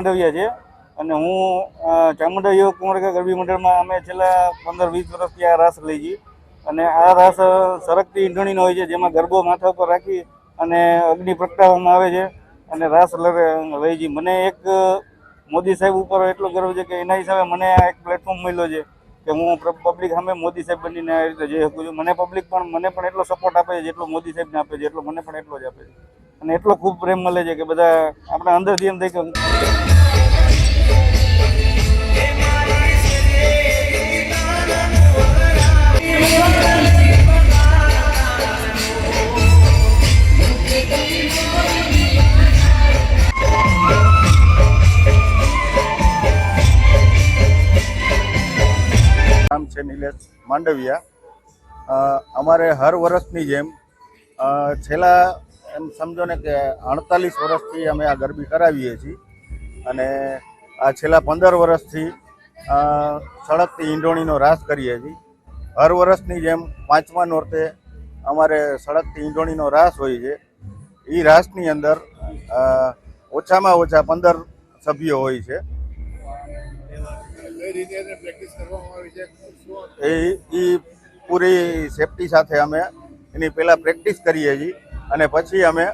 માંડવિયા છે અને હું ચામુંડા યુવક કુંવરકા ગરબી મંડળમાં અમે છેલ્લા 15-20 વર્ષથી આ રાસ લઈ છીએ અને આ રાસ સરકતી ઈંધણીનો હોય છે, જેમાં ગરબો માથા ઉપર રાખી અને અગ્નિ પ્રગટાવવામાં આવે છે અને રાસ લઈ છીએ. મને એક મોદી સાહેબ ઉપર એટલો ગર્વ છે કે એના હિસાબે મને આ એક પ્લેટફોર્મ મળ્યો છે કે હું પબ્લિક સામે મોદી સાહેબ બનીને આ રીતે જઈ શકું છું. પબ્લિક પણ મને પણ એટલો સપોર્ટ આપે છે જેટલો મોદી સાહેબને આપે છે, એટલો મને પણ એટલો જ આપે છે અને એટલો ખૂબ પ્રેમ મળે છે કે બધા આપણા અંદરથી એમ થાય કે નામ છે નિલેશ માંડવિયા. અમારે હર વર્ષની જેમ છેલ્લા એમ સમજો ને કે 48 વર્ષથી અમે આ ગરબી કરાવીએ છીએ અને આ છેલ્લા 15 વર્ષથી સળગતી ઈંડોણીનો રાસ કરીએ છીએ. હર વર્ષની જેમ 5મા નોરતે અમારે સળગતી ઈંડોણીનો રાસ હોય છે. એ રાસની અંદર ઓછામાં ઓછા 15 સભ્યો હોય છે. એ પૂરી સેફટી સાથે અમે એની પહેલાં પ્રેક્ટિસ કરીએ છીએ અને પછી અમે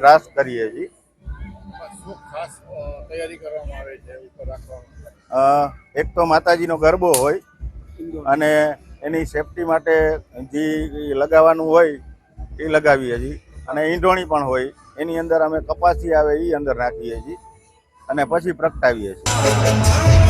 રાસ કરીએ છીએ. એક તો માતાજીનો ગરબો હોય અને એની સેફટી માટે જે લગાવવાનું હોય એ લગાવીએ છીએ અને ઈંઢોણી પણ હોય, એની અંદર અમે કપાસી આવે એ અંદર નાખીએ છીએ અને પછી પ્રગટાવીએ છીએ.